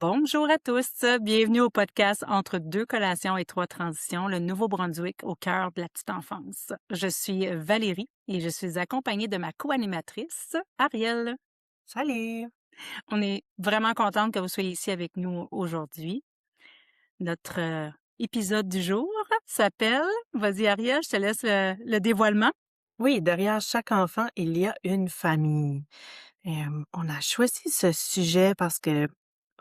Bonjour à tous, bienvenue au podcast Entre deux collations et trois transitions, le Nouveau-Brunswick au cœur de la petite enfance. Je suis Valérie et je suis accompagnée de ma co-animatrice, Ariel. Salut! On est vraiment contente que vous soyez ici avec nous aujourd'hui. Notre épisode du jour s'appelle, vas-y Ariel, je te laisse le dévoilement. Oui, derrière chaque enfant, il y a une famille. On a choisi ce sujet parce que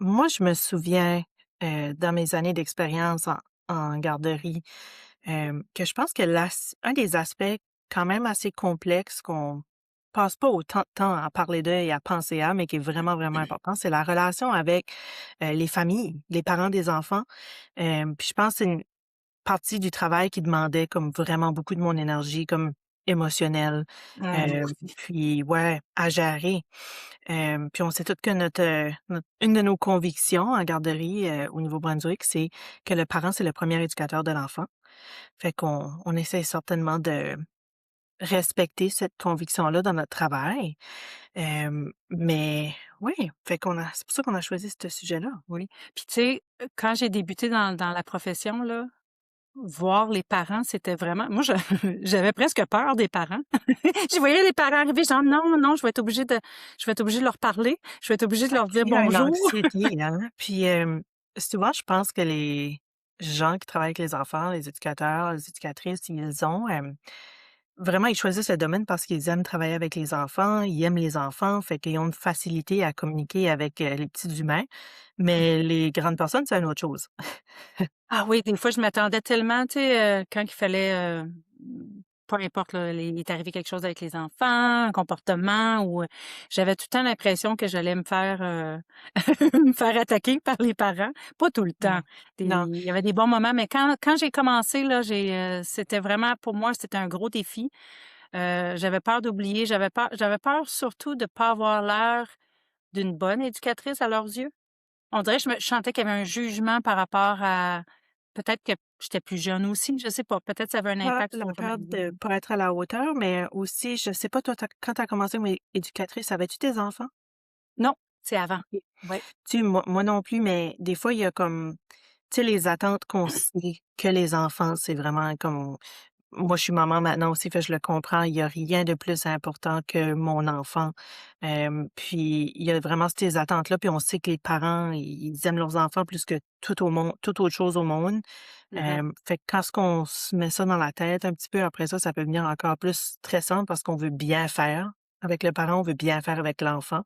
moi, je me souviens, dans mes années d'expérience en garderie, que je pense que un des aspects quand même assez complexes qu'on passe pas autant de temps à parler d'eux et à penser à, mais qui est vraiment, vraiment important, c'est la relation avec, les familles, les parents des enfants. Puis je pense que c'est une partie du travail qui demandait comme vraiment beaucoup de mon énergie, comme émotionnelle, puis ouais, à gérer. Puis on sait toutes que une de nos convictions en garderie, au Nouveau-Brunswick, c'est que le parent, c'est le premier éducateur de l'enfant. Fait qu'on essaie certainement de respecter cette conviction-là dans notre travail. Mais oui, fait qu'on a c'est pour ça qu'on a choisi ce sujet-là, oui. Puis tu sais, quand j'ai débuté dans la profession, là, voir les parents, c'était vraiment moi je j'avais presque peur des parents. Je voyais les parents arriver, genre: «Non, non, je vais être obligée de leur parler, je vais être obligée de Ça leur dire crée une bonjour». anxiété, hein. Puis, souvent, je pense que les gens qui travaillent avec les enfants, les éducateurs, les éducatrices, ils ont, vraiment, ils choisissent le domaine parce qu'ils aiment travailler avec les enfants, ils aiment les enfants, fait qu'ils ont une facilité à communiquer avec, les petits humains. Mais les grandes personnes, c'est une autre chose. Ah oui, des fois, je m'attendais tellement, tu sais, quand il fallait, peu importe là, il est arrivé quelque chose avec les enfants, un comportement ou, j'avais tout le temps l'impression que j'allais me faire, me faire attaquer par les parents. Pas tout le temps. Ouais. Non. Il y avait des bons moments, mais quand j'ai commencé là, c'était vraiment pour moi, c'était un gros défi. J'avais peur d'oublier, j'avais peur surtout de pas avoir l'air d'une bonne éducatrice à leurs yeux. On dirait je sentais qu'il y avait un jugement par rapport à peut-être que j'étais plus jeune aussi, je sais pas, peut-être ça avait un Pas impact la sur ma peur vie. de pas être à la hauteur, mais aussi, je sais pas, toi, quand tu as commencé comme éducatrice, avais-tu tes enfants? Non, c'est avant. OK. Ouais. Tu sais, moi non plus, mais des fois, il y a comme, tu sais, les attentes qu'on sait que les enfants, c'est vraiment comme moi, je suis maman maintenant aussi, fait que je le comprends. Il y a rien de plus important que mon enfant. Puis il y a vraiment ces attentes-là, puis on sait que les parents, ils aiment leurs enfants plus que tout au monde toute autre chose au monde. Mmh. Fait que quand ce qu'on se met ça dans la tête un petit peu, après ça peut devenir encore plus stressant parce qu'on veut bien faire avec le parent, on veut bien faire avec l'enfant.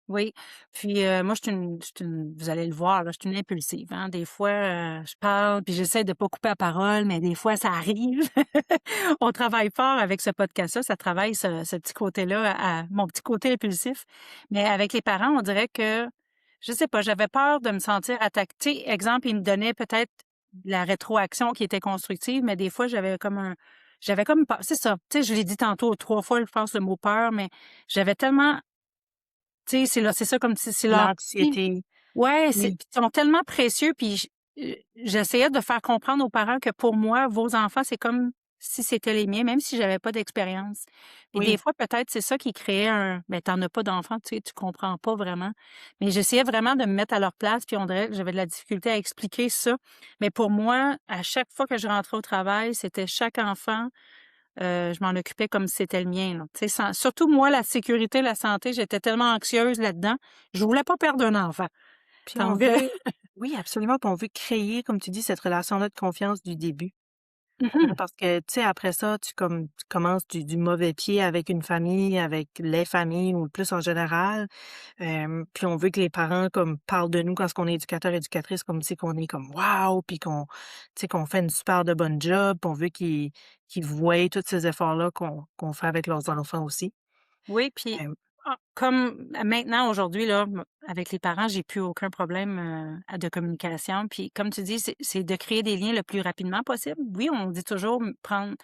Oui, puis, moi, je suis une vous allez le voir là, je suis une impulsive, hein. Des fois, je parle, puis j'essaie de pas couper la parole, mais des fois, ça arrive. On travaille fort avec ce podcast-là, ça travaille ce petit côté-là à mon petit côté impulsif. Mais avec les parents, on dirait que, je sais pas, j'avais peur de me sentir attaquée. Tu sais, exemple, ils me donnaient peut-être de la rétroaction qui était constructive, mais des fois, j'avais comme peur c'est ça, tu sais, je l'ai dit tantôt 3 fois, je pense, le mot peur, mais j'avais tellement tu sais, c'est ça comme si c'est leur petit L'anxiété, ouais, oui. ils sont tellement précieux puis j'essayais de faire comprendre aux parents que pour moi, vos enfants, c'est comme si c'était les miens, même si j'avais pas d'expérience. Puis des Oui. fois, peut-être, c'est ça qui créait ben, tu as pas d'enfant, tu sais, tu comprends pas vraiment. Mais j'essayais vraiment de me mettre à leur place, puis on dirait que j'avais de la difficulté à expliquer ça. Mais pour moi, à chaque fois que je rentrais au travail, c'était chaque enfant je m'en occupais comme si c'était le mien, là. Tu sais, surtout moi, la sécurité, la santé, j'étais tellement anxieuse là-dedans, je voulais pas perdre un enfant. Puis on Donc veut oui, absolument, puis on veut créer, comme tu dis, cette relation-là de confiance du début. mmh Parce que, tu sais, après ça, tu commences du mauvais pied avec une famille, avec les familles ou plus en général. Puis on veut que les parents comme parlent de nous quand on est éducateur, éducatrice, comme si qu'on est comme «Wow!» puis qu'on tu sais, qu'on fait une super de bonne job, puis on veut qu'ils voient tous ces efforts-là qu'on fait avec leurs enfants aussi. Oui, puis Hem, comme maintenant, aujourd'hui, là, avec les parents, j'ai plus aucun problème, de communication. Puis comme tu dis, c'est de créer des liens le plus rapidement possible. Oui, on dit toujours prendre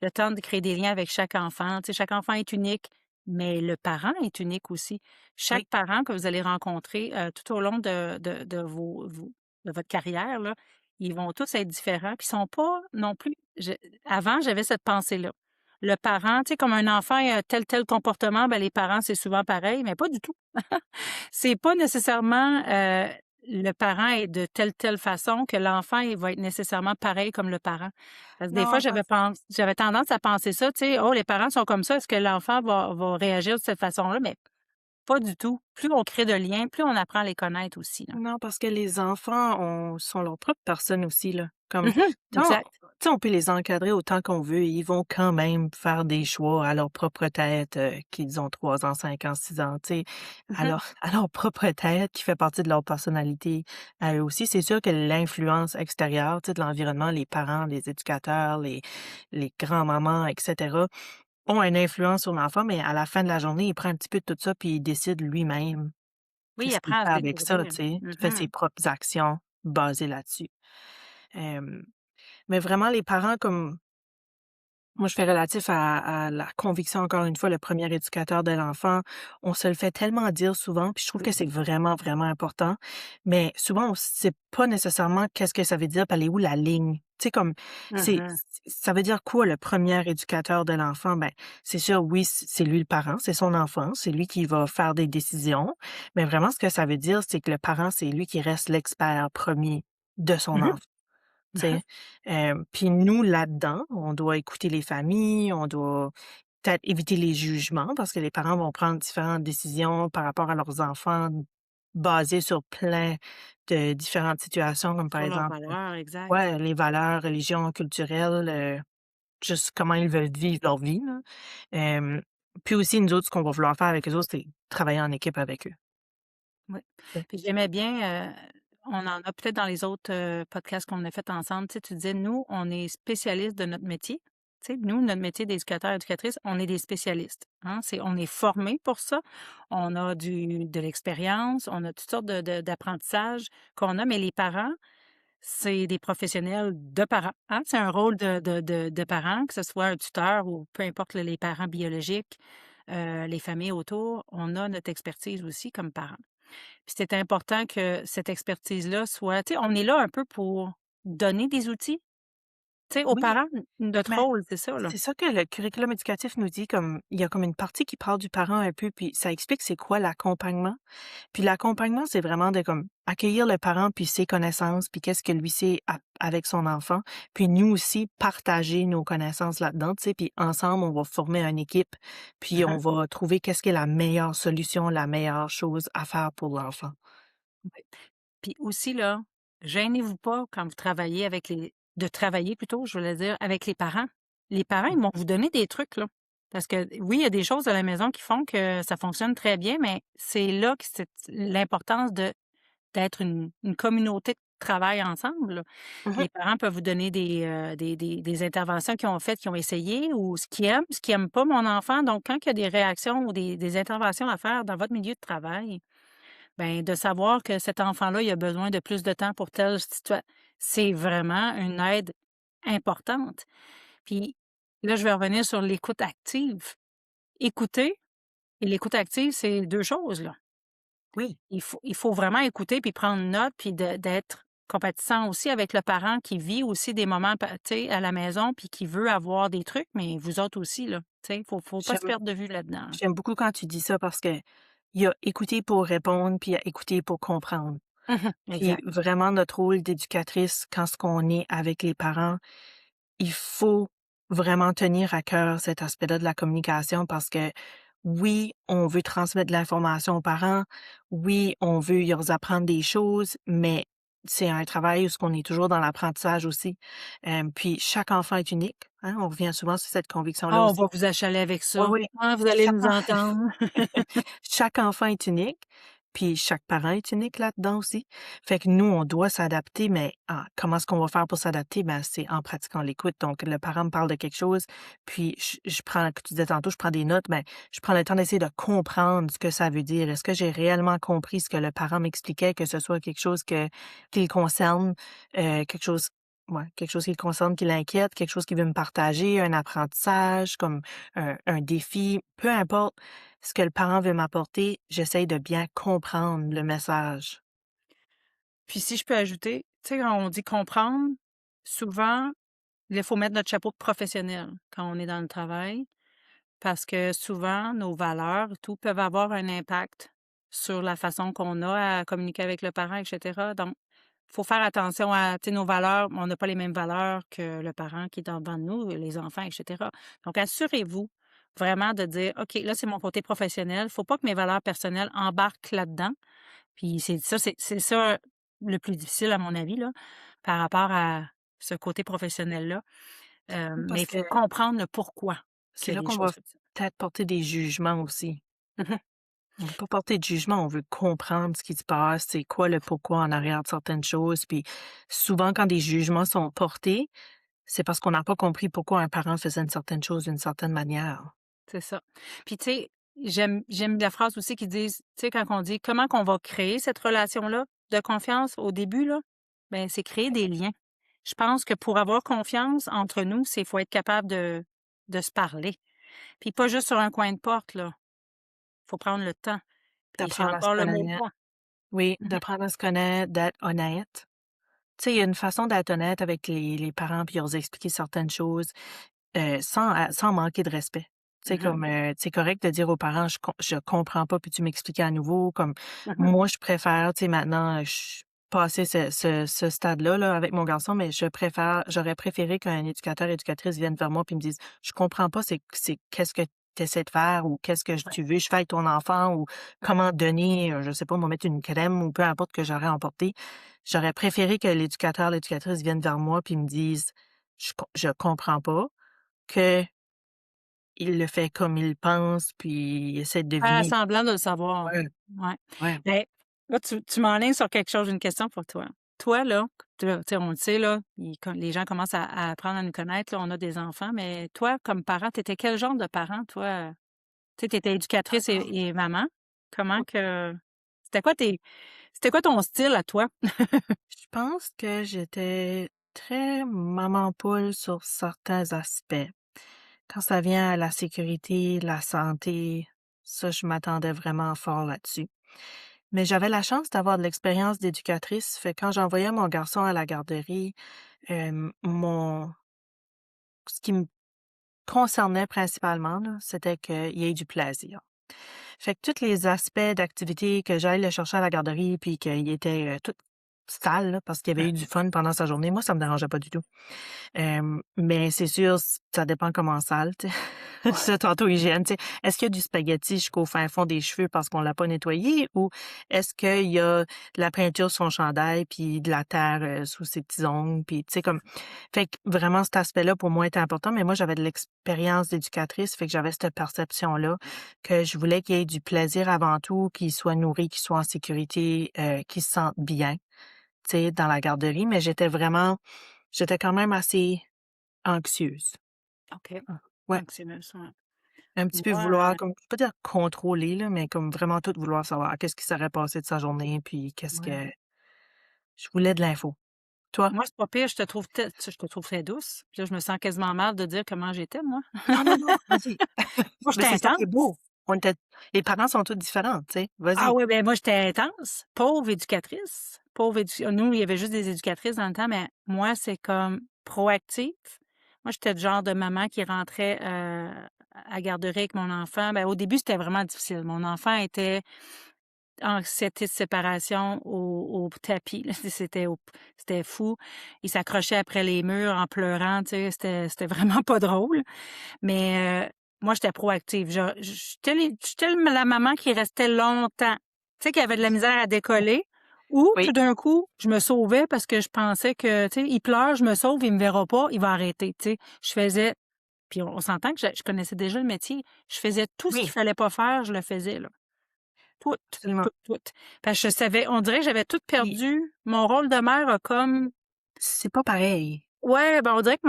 le temps de créer des liens avec chaque enfant. Tu sais, chaque enfant est unique, mais le parent est unique aussi. Chaque oui, parent que vous allez rencontrer, tout au long de de votre carrière, là, ils vont tous être différents, puis ils sont pas non plus avant, j'avais cette pensée-là. le parent, tu sais, comme un enfant a tel comportement, ben les parents, c'est souvent pareil, mais pas du tout. C'est pas nécessairement, le parent est de telle façon que l'enfant, il va être nécessairement pareil comme le parent. Parce que des fois, Non, pas j'avais tendance à penser ça, tu sais: «Oh, les parents sont comme ça, est-ce que l'enfant va réagir de cette façon-là?» Mais pas du tout. Plus on crée de liens, plus on apprend à les connaître aussi, là. non, parce que les enfants sont leur propre personne aussi, là. Comme, Mmh. tant Exact. tu sais, on peut les encadrer autant qu'on veut, ils vont quand même faire des choix à leur propre tête, qu'ils ont 3 ans, 5 ans, 6 ans, tu sais, Mmh. à leur propre tête qui fait partie de leur personnalité à eux aussi. C'est sûr que l'influence extérieure, tu sais, de l'environnement, les parents, les éducateurs, les grands-mamans et cetera, ont une influence sur l'enfant, mais à la fin de la journée, il prend un petit peu de tout ça puis il décide lui-même Oui, il qu'est-ce qu'il apprend à fait se avec ça, tu débrouiller. sais? Il fait ses Mmh. propres actions basées là-dessus. Hem, mais vraiment les parents comme moi je fais relatif à la conviction encore une fois, le premier éducateur de l'enfant, on se le fait tellement dire souvent, puis je trouve que c'est vraiment, vraiment important, mais souvent on sait pas nécessairement qu'est-ce que ça veut dire, puis elle est où la ligne? Tu sais comme c'est Mmh. ça veut dire quoi le premier éducateur de l'enfant? Ben, c'est sûr, oui, c'est lui le parent, c'est son enfant, c'est lui qui va faire des décisions, mais vraiment ce que ça veut dire, c'est que le parent, c'est lui qui reste l'expert premier de son Mmh. enfant. Tu sais? Puis nous, là-dedans, on doit écouter les familles, on doit peut-être éviter les jugements parce que les parents vont prendre différentes décisions par rapport à leurs enfants basées sur plein de différentes situations, comme par Sur leurs exemple, valeurs, exact. ouais, les valeurs, religions, culturelles, juste comment ils veulent vivre leur vie, là. Hem, puis aussi, nous autres, ce qu'on va vouloir faire avec eux autres, c'est travailler en équipe avec eux. Oui. Tu sais? Puis j'aimais bien, on en a peut-être dans les autres, podcasts qu'on a fait ensemble, tu sais, tu disais: «Nous, on est spécialistes de notre métier». Tu sais, nous, notre métier d'éducateur, éducatrice, on est des spécialistes, hein. On est formés pour ça. On a de l'expérience, on a toutes sortes d'apprentissages qu'on a, mais les parents, c'est des professionnels de parents, hein. C'est un rôle de parent, que ce soit un tuteur ou peu importe les parents biologiques, les familles autour, on a notre expertise aussi comme parents. Puis c'est important que cette expertise-là soit, tu sais, on est là un peu pour donner des outils, tu sais, aux Oui, parents. Notre mais rôle, c'est ça, là. c'est ça que le curriculum éducatif nous dit, comme il y a comme une partie qui parle du parent un peu, puis ça explique c'est quoi l'accompagnement. Puis l'accompagnement, c'est vraiment de comme accueillir le parent, puis ses connaissances, puis qu'est-ce que lui sait avec son enfant. Puis nous aussi, partager nos connaissances là-dedans, tu sais, puis ensemble, on va former une équipe, puis on Mmh. va trouver qu'est-ce qui est la meilleure solution, la meilleure chose à faire pour l'enfant. Oui. Puis aussi, là, gênez-vous pas quand vous travaillez avec les de travailler plutôt, je voulais dire, avec les parents. Les parents, ils vont vous donner des trucs, là. Parce que oui, il y a des choses à la maison qui font que ça fonctionne très bien, mais c'est là que c'est l'importance d'être une communauté de travail ensemble, là. Mhm, Les parents peuvent vous donner des interventions qu'ils ont faites, qu'ils ont essayées ou ce qu'ils aiment pas mon enfant. Donc quand il y a des réactions ou des interventions à faire dans votre milieu de travail, ben de savoir que cet enfant-là, il a besoin de plus de temps pour telle situation, c'est vraiment une aide importante. Puis là, je vais revenir sur l'écoute active. Écouter et l'écoute active, c'est 2 choses, là. oui. Il faut vraiment écouter puis prendre note puis d'être compatissant aussi avec le parent qui vit aussi des moments tu sais, à la maison puis qui veut avoir des trucs, mais vous autres aussi, là. Tu sais, faut pas se J'aime perdre de vue là-dedans, là. j'aime beaucoup quand tu dis ça parce que il y a écouter pour répondre, puis il y a écouter pour comprendre. Mmh. Puis Exact. vraiment notre rôle d'éducatrice quand ce qu'on est avec les parents, il faut vraiment tenir à cœur cet aspect-là de la communication parce que oui, on veut transmettre de l'information aux parents, oui, on veut leur apprendre des choses, mais c'est un travail où ce qu'on est toujours dans l'apprentissage aussi. Puis chaque enfant est unique, hein, on revient souvent sur cette conviction-là Ah, on aussi. va vous achaler avec Oui, ça. oui, Ah, vous allez chaque nous entendre. chaque enfant est unique, puis chaque parent est unique là-dedans aussi. Fait que nous, on doit s'adapter, mais comment est-ce qu'on va faire pour s'adapter? Ben, c'est en pratiquant l'écoute. Donc, le parent me parle de quelque chose, puis je prends, que tu disais tantôt, je prends des notes, mais je prends le temps d'essayer de comprendre ce que ça veut dire. Est-ce que j'ai réellement compris ce que le parent m'expliquait, que ce soit quelque chose qui le concerne, quelque chose, ouais, quelque chose qui le concerne, qui l'inquiète, quelque chose qu'il veut me partager, un apprentissage, comme un défi, peu importe ce que le parent veut m'apporter, j'essaye de bien comprendre le message. Puis si je peux ajouter, tu sais, quand on dit comprendre, souvent Il faut mettre notre chapeau de professionnel quand on est dans le travail, parce que souvent, nos valeurs, tout, peuvent avoir un impact sur la façon qu'on a à communiquer avec le parent, et cetera. Donc, faut faire attention à, tu sais, nos valeurs. On n'a pas les mêmes valeurs que le parent qui est en devant de nous, les enfants, et cetera. Donc, assurez-vous vraiment de dire, OK, là, c'est mon côté professionnel. Faut pas que mes valeurs personnelles embarquent là-dedans. Puis c'est ça le plus difficile, à mon avis, là, par rapport à ce côté professionnel-là. Mais Parce il que faut comprendre le pourquoi c'est qu'il y a là des qu'on va choses comme ça. peut-être porter des jugements aussi. Mmh. On veut pas porter de jugement, on veut comprendre ce qui se passe, c'est quoi le pourquoi en arrière de certaines choses. Puis souvent, quand des jugements sont portés, c'est parce qu'on n'a pas compris pourquoi un parent faisait une certaine chose d'une certaine manière. C'est ça. Puis tu sais, j'aime la phrase aussi qui disent, tu sais, quand on dit: «Comment qu'on va créer cette relation-là de confiance au début, là?» Ben, c'est créer des liens. Je pense que pour avoir confiance entre nous, c'est faut être capable de se parler. Puis pas juste sur un coin de porte, là. Faut prendre le temps. Puis j'ai D'apprendre à se encore le mot connaître. «pas». Oui, Mmh. d'apprendre à se connaître, d'être honnête. Tu sais, il y a une façon d'être honnête avec les parents puis leur expliquer certaines choses, sans manquer de respect. Tu sais, Mmh. comme, c'est correct de dire aux parents: «Je comprends pas, puis tu m'expliquer à nouveau?» Comme Mmh. moi, je préfère, tu sais, maintenant, je suis passée ce stade-là, là, avec mon garçon, mais j'aurais préféré qu'un éducateur, éducatrice vienne vers moi puis me dise: «Je comprends pas, c'est qu'est-ce que tu essaies de faire ou qu'est-ce que Ouais. tu veux que je fasse avec ton enfant ou comment donner, je sais pas, moi, mettre une crème ou peu importe que j'aurais emporté». J'aurais préféré que l'éducateur, l'éducatrice vienne vers moi puis me dise: Je comprends pas», qu'il le fait comme il pense puis il essaie de Faire deviner. semblant de le savoir. Ouais, Ouais. ouais. Ben, là, tu m'enlignes sur quelque chose, j'ai une question pour toi. Toi, là, tu sais, on le sait, là, les gens commencent à apprendre à nous connaître, là, on a des enfants, mais toi, comme parent, tu étais quel genre de parent, toi? Tu sais, tu étais éducatrice Ah, et maman. Comment oui. que c'était quoi ton style à toi? Je pense que j'étais très maman poule sur certains aspects. Quand ça vient à la sécurité, la santé, ça, je m'attendais vraiment fort là-dessus. Mais j'avais la chance d'avoir de l'expérience d'éducatrice, fait que quand j'envoyais mon garçon à la garderie, mon ce qui me concernait principalement, là, c'était qu'il y ait du plaisir. Fait que tous les aspects d'activité, que j'aille le chercher à la garderie puis qu'il était, tout sale, là, parce qu'il y avait eu du fun pendant sa journée, moi, ça me dérangeait pas du tout. Mais c'est sûr, ça dépend comment sale, tu sais. Ouais. Ça, tantôt hygiène, tu sais. Est-ce qu'il y a du spaghetti jusqu'au fin fond des cheveux parce qu'on l'a pas nettoyé ou est-ce qu'il y a de la peinture sur son chandail puis de la terre, sous ses petits ongles puis tu sais comme fait que vraiment cet aspect-là pour moi était important, mais moi j'avais de l'expérience d'éducatrice, fait que j'avais cette perception-là que je voulais qu'il y ait du plaisir avant tout, qu'il soit nourri, qu'il soit en sécurité, qu'il se sente bien, tu sais, dans la garderie, mais j'étais quand même assez anxieuse. OK. Ah, ouais, Excellent ça. un petit peu Moi, vouloir comme pas dire contrôler là, mais comme vraiment tout vouloir savoir qu'est-ce qui serait passé de sa journée, puis qu'est-ce ouais. que je voulais de l'info. Toi? Moi, c'est pas pire, je te trouve très douce. Puis là, je me sens quasiment mal de dire comment j'étais, moi. Non, non, non, vas-y. Moi, Mais j'étais c'est ça qui est intense. beau. On était les parents sont tous différents, tu sais. Ah Vas-y. oui, ben moi, j'étais intense. Pauvre éducatrice. Nous, il y avait juste des éducatrices dans le temps, mais moi, c'est comme proactif. Moi, j'étais le genre de maman qui rentrait, à garderie avec mon enfant. Ben, au début, c'était vraiment difficile. Mon enfant était anxiété de séparation au tapis, là. C'était fou. Il s'accrochait après les murs en pleurant, tu sais, c'était vraiment pas drôle. Mais, moi, j'étais proactive. J'étais la maman qui restait longtemps, tu sais, qui avait de la misère à décoller ou Oui, tout d'un coup, je me sauvais parce que je pensais que, tu sais, il pleure, je me sauve, il me verra pas, il va arrêter, tu sais. Je faisais puis on s'entend que je connaissais déjà le métier. Je faisais tout ce qu'il oui, fallait pas faire, je le faisais, là. Tout, absolument. tout. Parce que je savais on dirait que j'avais tout Puis perdu. Mon rôle de mère a comme c'est pas pareil. ouais, ben, on dirait que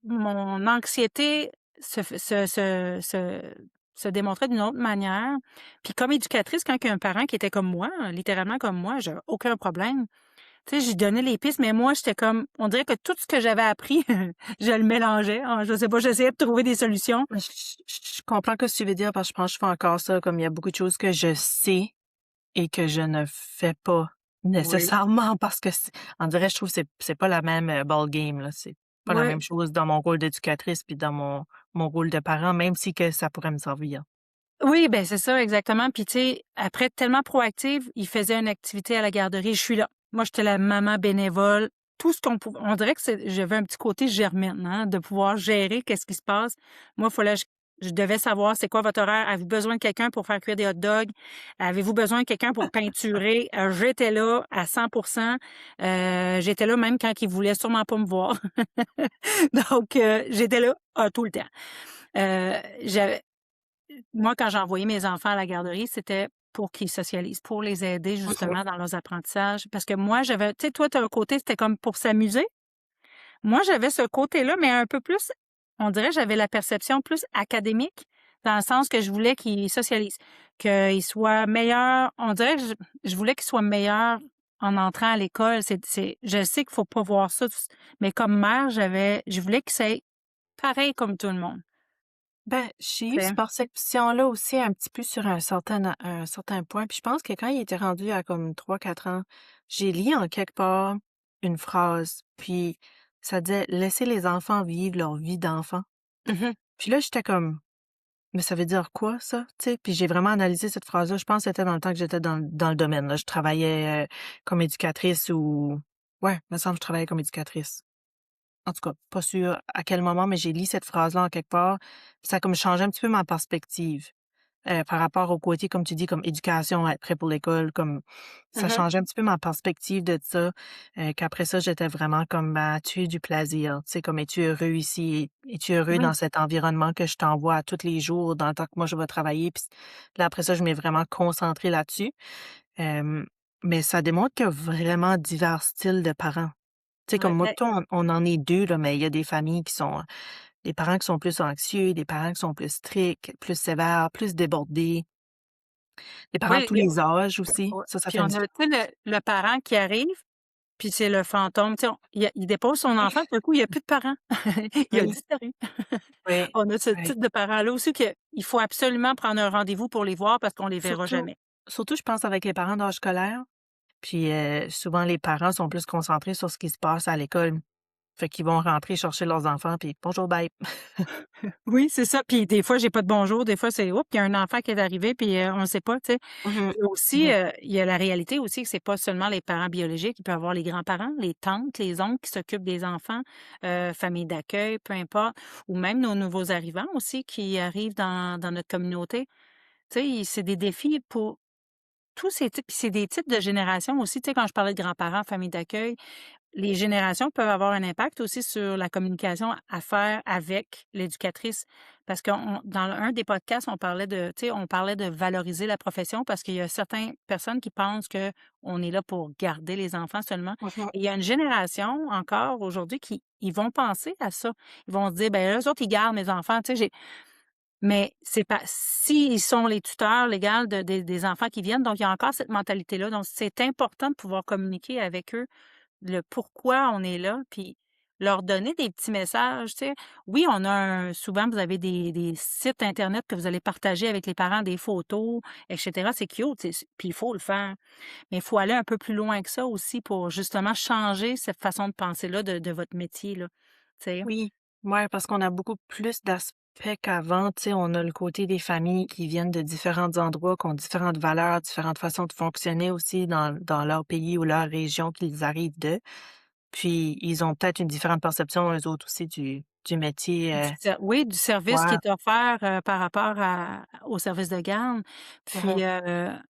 mon anxiété se démontrait d'une autre manière. Puis comme éducatrice, quand il y a un parent qui était comme moi, littéralement comme moi, j'ai aucun problème. Tu sais, j'y donnais les pistes, mais moi, j'étais comme on dirait que tout ce que j'avais appris, je le mélangeais. Je sais pas, j'essayais de trouver des solutions. Je comprends ce que tu veux dire parce que je pense que je fais encore ça, comme il y a beaucoup de choses que je sais et que je ne fais pas Oui. nécessairement parce que on dirait je trouve que c'est pas la même, ball game là, c'est pas la Ouais. même chose dans mon rôle d'éducatrice puis dans mon rôle de parent, même si que ça pourrait me servir. Oui, ben, c'est ça, exactement. Puis, tu sais, après, tellement proactive, il faisait une activité à la garderie, je suis là. Moi, j'étais la maman bénévole. Tout ce qu'on pouvait, on dirait que j'avais un petit côté germaine, hein, de pouvoir gérer qu'est-ce qui se passe. Moi, il fallait, je devais savoir c'est quoi votre horaire. Avez-vous besoin de quelqu'un pour faire cuire des hot dogs? Avez-vous besoin de quelqu'un pour peinturer? J'étais là à 100%. J'étais là même quand ils voulaient sûrement pas me voir. Donc, j'étais là tout le temps. J'avais Moi, quand j'envoyais mes enfants à la garderie, c'était pour qu'ils socialisent, pour les aider OK. justement dans leurs apprentissages. Parce que moi, j'avais, tu sais, toi, tu as un côté, c'était comme pour s'amuser. Moi, j'avais ce côté-là, mais un peu plus, on dirait, j'avais la perception plus académique, dans le sens que je voulais qu'ils socialisent, qu'ils soient meilleurs. On dirait que je voulais qu'ils soient meilleurs en entrant à l'école. Je sais qu'il faut pas voir ça, mais comme mère, je voulais que c'est pareil comme tout le monde. Ben, j'ai Tu eu sais. cette perception-là aussi un petit peu sur un certain point. Puis je pense que quand il était rendu à comme 3 4 ans, j'ai lu en quelque part une phrase, puis ça disait: «Laissez les enfants vivre leur vie d'enfant». Mhm. Puis là, j'étais comme: «Mais ça veut dire quoi ça?» Tu sais? Puis j'ai vraiment analysé cette phrase-là. Je pense que c'était dans le temps que j'étais dans le domaine, là. Je travaillais, comme éducatrice ou ouais, il me semble que je travaillais comme éducatrice. En tout cas, pas sûre à quel moment, mais j'ai lu cette phrase-là en quelque part, puis ça a comme changé un petit peu ma perspective, par rapport au côté, comme tu dis, comme éducation, être prêt pour l'école, comme ça Mhm. changeait un petit peu ma perspective de ça, qu'après ça, j'étais vraiment comme: «Ben, tu as du plaisir», tu sais, comme: «Es-tu heureux ici? Es-tu heureux Oui. dans cet environnement que je t'envoie à tous les jours dans le temps que moi je vais travailler?» Puis là, après ça, je m'ai vraiment concentrée là-dessus, hem, mais ça démontre qu'il y a vraiment divers styles de parents. Tu sais, comme Ouais, moi ben, pis toi, on en est 2 là, mais il y a des familles qui sont, des parents qui sont plus anxieux, des parents qui sont plus stricts, plus sévères, plus débordés, des parents de oui, tous les âges aussi. ouais. Ça Puis fait une on a, tu différence. sais, le parent qui arrive, puis c'est le fantôme, tu sais, il dépose son enfant, tout d'un coup, il y a plus de parents. Il a Oui, disparu. oui, On a ce oui. type de parents-là aussi qu'il faut absolument prendre un rendez-vous pour les voir parce qu'on les verra Surtout jamais. surtout, je pense avec les parents d'âge scolaire, puis, souvent les parents sont plus concentrés sur ce qui se passe à l'école. Fait qu'ils vont rentrer chercher leurs enfants puis: «Bonjour, bye». Oui, c'est ça. Puis des fois, j'ai pas de bonjour. Des fois, c'est oups, il y a un enfant qui est arrivé, puis on ne sait pas, tu sais. Mmh. Puis aussi, Mmh. il y a la réalité aussi que c'est pas seulement les parents biologiques. Il peut y avoir les grands-parents, les tantes, les oncles qui s'occupent des enfants, famille d'accueil, peu importe, ou même nos nouveaux arrivants aussi qui arrivent dans notre communauté. Tu sais, c'est des défis pour tous ces types. Puis c'est des types de générations aussi. Tu sais, quand je parlais de grands-parents, famille d'accueil, les générations peuvent avoir un impact aussi sur la communication à faire avec l'éducatrice. Parce que dans un des podcasts, on parlait tu sais, on parlait de valoriser la profession parce qu'il y a certaines personnes qui pensent que on est là pour garder les enfants seulement. Mmh. Et il y a une génération encore aujourd'hui qui ils vont penser à ça. Ils vont se dire, ben eux autres, ils gardent mes enfants. Tu sais, mais c'est pas s'ils sont les tuteurs légaux des enfants qui viennent, donc il y a encore cette mentalité-là. Donc, c'est important de pouvoir communiquer avec eux le pourquoi on est là, puis leur donner des petits messages, tu sais. Oui, on a souvent, vous avez des sites internet que vous allez partager avec les parents, des photos, et cetera. C'est cute, puis il faut le faire. Mais il faut aller un peu plus loin que ça aussi pour justement changer cette façon de penser-là de votre métier, là, tu sais. Oui, ouais, parce qu'on a beaucoup plus d'aspects qu'avant. Tu sais, on a le côté des familles qui viennent de différents endroits, qui ont différentes valeurs, différentes façons de fonctionner aussi dans leur pays ou leur région qu'ils arrivent de. Puis, ils ont peut-être une différente perception, eux autres aussi, du métier. Oui, du service qui Ouais. est offert, par rapport au service de garde. Puis, Mhm.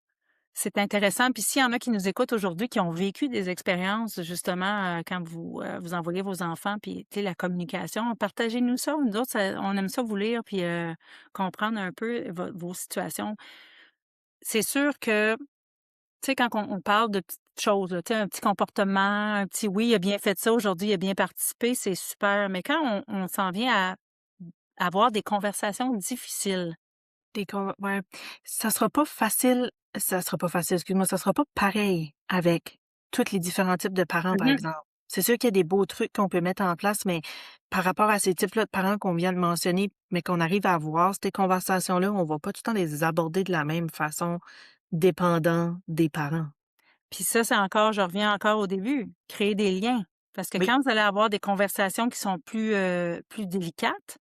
c'est intéressant. Puis s'il y en a qui nous écoutent aujourd'hui, qui ont vécu des expériences justement, quand vous envoyez vos enfants, puis tu sais, la communication, partagez-nous ça. Nous autres, on aime ça vous lire, puis comprendre un peu vos situations. C'est sûr que, tu sais, quand on parle de petites choses, là, tu sais, un petit comportement, un petit oui, il a bien fait ça aujourd'hui, il a bien participé, c'est super. Mais quand on s'en vient à avoir des conversations difficiles. Ouais. Ça sera pas facile, excuse-moi, ça sera pas pareil avec tous les différents types de parents, par Mmh. exemple. C'est sûr qu'il y a des beaux trucs qu'on peut mettre en place, mais par rapport à ces types-là de parents qu'on vient de mentionner, mais qu'on arrive à avoir ces conversations-là, on va pas tout le temps les aborder de la même façon, dépendant des parents. Puis ça, c'est encore je reviens encore au début, créer des liens. Parce que Oui. quand vous allez avoir des conversations qui sont plus délicates,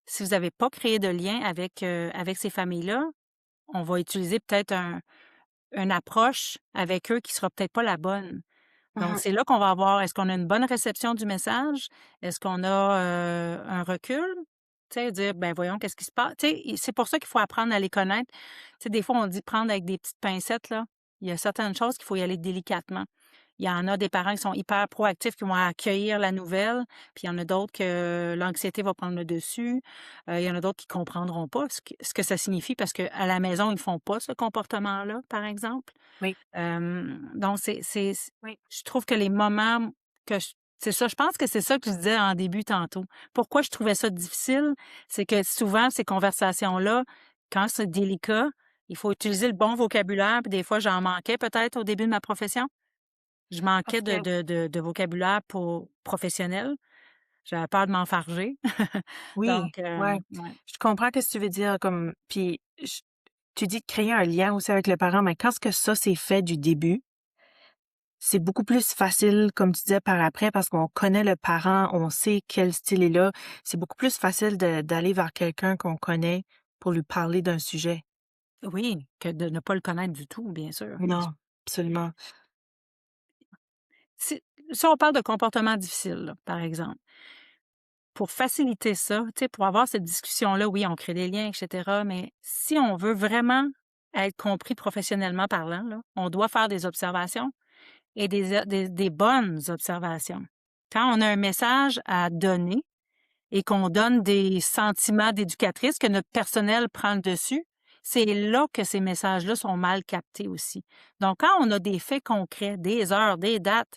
si vous n'avez pas créé de lien avec ces familles-là, on va utiliser peut-être une approche avec eux qui sera peut-être pas la bonne. Donc, Mmh. c'est là qu'on va avoir est-ce qu'on a une bonne réception du message? Est-ce qu'on a, un recul? Tu sais, dire: «Ben, voyons, qu'est-ce qui se passe?» Tu sais, c'est pour ça qu'il faut apprendre à les connaître. Tu sais, des fois, on dit prendre avec des petites pincettes, là. Il y a certaines choses qu'il faut y aller délicatement. Il y en a des parents qui sont hyper proactifs, qui vont accueillir la nouvelle, puis il y en a d'autres que l'anxiété va prendre le dessus. Il y en a d'autres qui comprendront pas ce que ça signifie parce qu'à la maison, ils ne font pas ce comportement-là, par exemple. Oui, Donc oui. je trouve que les moments que j c'est ça, je pense que c'est ça que je disais en début tantôt. Pourquoi je trouvais ça difficile, c'est que souvent ces conversations-là, quand c'est délicat, il faut utiliser le bon vocabulaire, puis des fois j'en manquais peut-être au début de ma profession. Je manquais Parce de que de de de vocabulaire pour professionnel. J'avais peur de m'enfarger. oui, Donc ouais, ouais. je comprends ce que tu veux dire comme puis j tu dis de créer un lien aussi avec le parent, mais quand ce que ça c'est fait du début, c'est beaucoup plus facile, comme tu disais, par après, parce qu'on connaît le parent, on sait quel style est là. C'est beaucoup plus facile d'aller vers quelqu'un qu'on connaît pour lui parler d'un sujet. Oui, que de ne pas le connaître du tout, bien sûr, bien sûr. Non, absolument. Si on parle de comportement difficile, là, par exemple. Pour faciliter ça, tu sais, pour avoir cette discussion-là, oui, on crée des liens, et cetera, mais si on veut vraiment être compris professionnellement parlant, là, on doit faire des observations et des bonnes observations. Quand on a un message à donner et qu'on donne des sentiments d'éducatrice, que notre personnel prend le dessus, c'est là que ces messages-là sont mal captés aussi. Donc, quand on a des faits concrets, des heures, des dates,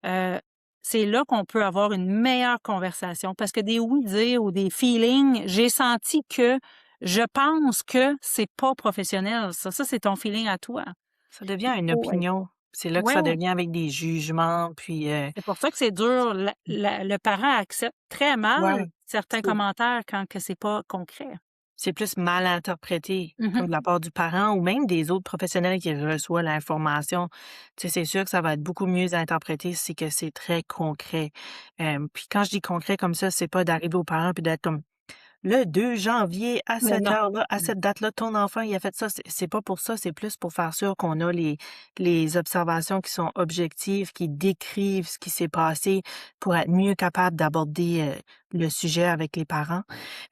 heu, c'est là qu'on peut avoir une meilleure conversation parce que des oui-dire ou des feelings, j'ai senti que, je pense que, c'est pas professionnel ça. Ça, c'est ton feeling à toi. Ça devient Il une faut être opinion. C'est là que ouais, ça devient avec des jugements, puis, c'est pour ça que c'est dur. Le parent accepte très mal ouais, certains c'est commentaires quand que c'est pas concret. c'est plus mal interprété, comme Mmh. de la part du parent ou même des autres professionnels qui reçoivent l'information. Tu sais, c'est sûr que ça va être beaucoup mieux interprété si que c'est très concret. Puis quand je dis concret comme ça, c'est pas d'arriver aux parents puis d'être comme: «Le 2 janvier à Mais cette non. heure-là, à Mmh. cette date-là, ton enfant, il a fait ça». C'est pas pour ça, c'est plus pour faire sûr qu'on a les observations qui sont objectives, qui décrivent ce qui s'est passé pour être mieux capable d'aborder, le sujet avec les parents.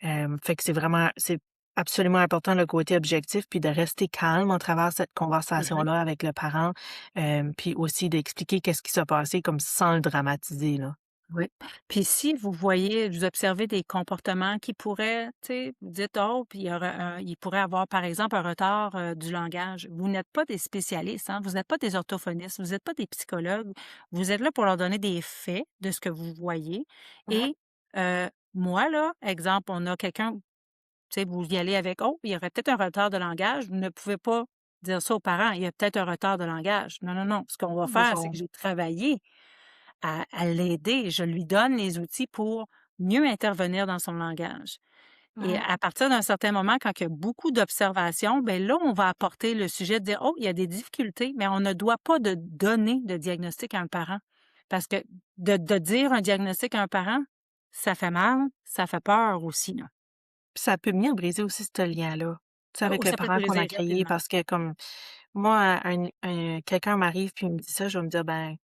Fait que c'est absolument important le côté objectif, puis de rester calme en travers cette Mmh. conversation-là avec le parent, puis aussi d'expliquer qu'est-ce qui s'est passé comme sans le dramatiser, là. Oui. Puis si vous observez des comportements qui pourraient, tu sais, vous dites: «Oh», puis il pourrait avoir, par exemple, un retard, du langage. Vous n'êtes pas des spécialistes, hein, vous n'êtes pas des orthophonistes, vous n'êtes pas des psychologues. Vous êtes là pour leur donner des faits de ce que vous voyez Mmh. et moi, là, exemple, on a quelqu'un, tu sais, vous y allez avec: «Oh, il y aurait peut-être un retard de langage». Vous ne pouvez pas dire ça aux parents: «Il y a peut-être un retard de langage». Non, non, non. Ce qu'on va Ils faire, c'est que vont j'ai travaillé à l'aider. Je lui donne les outils pour mieux intervenir dans son langage. Et Mmh. à partir d'un certain moment, quand il y a beaucoup d'observations, ben là, on va apporter le sujet de dire: «Oh, il y a des difficultés», mais on ne doit pas de donner de diagnostic à un parent. Parce que de dire un diagnostic à un parent, ça fait mal, ça fait peur aussi, là. Puis ça peut venir briser aussi ce lien-là, tu sais, Oh, avec le ça peut parent qu'on a briser créé rapidement. parce que comme moi, un quelqu'un m'arrive puis il me dit ça, je vais me dire: «Ben,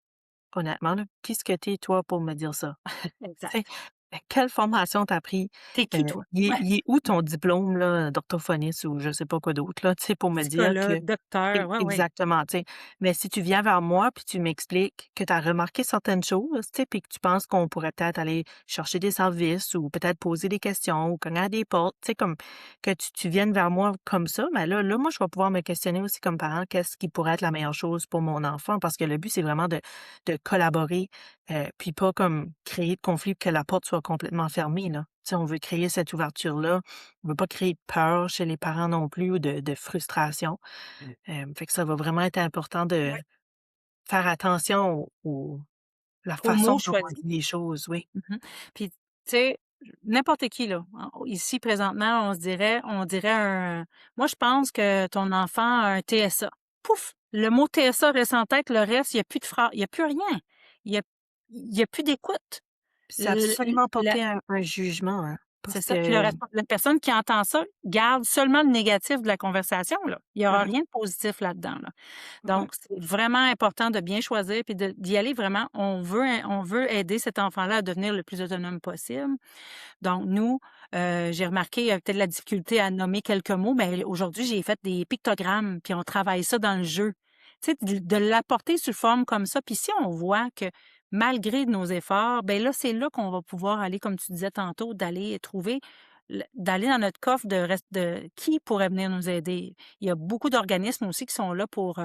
honnêtement là, qui ce que tu es toi pour me dire ça?» Tu sais? Exact. Ben, quelle formation tu as pris? «Tu qui, toi?» Ouais, Il est où ton diplôme là, d'orthophoniste ou je sais pas quoi d'autre là, tu sais, pour me dire que psychologue, docteur, ouais, ouais. exactement, tu sais. Mais si tu viens vers moi puis tu m'expliques que tu as remarqué certaines choses, tu sais, puis que tu penses qu'on pourrait peut-être aller chercher des services ou peut-être poser des questions ou cogner à des portes, tu sais, comme que tu viennes vers moi comme ça, mais là, moi, je vais pouvoir me questionner aussi comme parent, qu'est-ce qui pourrait être la meilleure chose pour mon enfant? Parce que le but, c'est vraiment de collaborer, puis pas comme créer de conflit, que la porte soit complètement fermée, là. Tu sais, on veut créer cette ouverture-là. On veut pas créer de peur chez les parents non plus ou de frustration. Fait que ça va vraiment être important de Ouais. faire attention au la Aux mots façon dont on choisis. dit les choses, oui. Mmh. Puis, tu sais, n'importe qui là, ici présentement, on dirait un moi je pense que ton enfant a un TSA. Pouf! Le mot TSA reste en tête, le reste, il y a plus de il y a plus rien. Il y a il y a plus d'écoute. Puis c'est L absolument la porter un jugement, hein, C'est parce ça, puis le que la personne qui entend ça garde seulement le négatif de la conversation, là. Il y aura mmh rien de positif là-dedans, là. mh. Donc c'est vraiment important de bien choisir puis d'y aller vraiment on veut aider cet enfant-là à devenir le plus autonome possible. Donc nous, j'ai remarqué, il y a peut-être de la difficulté à nommer quelques mots, mais aujourd'hui, j'ai fait des pictogrammes, puis on travaille ça dans le jeu. Tu sais, de l'apporter sous forme comme ça, puis si on voit que malgré nos efforts, ben là, c'est là qu'on va pouvoir aller, comme tu disais tantôt, d'aller trouver d'aller dans notre coffre de qui pourrait venir nous aider. Il y a beaucoup d'organismes aussi qui sont là pour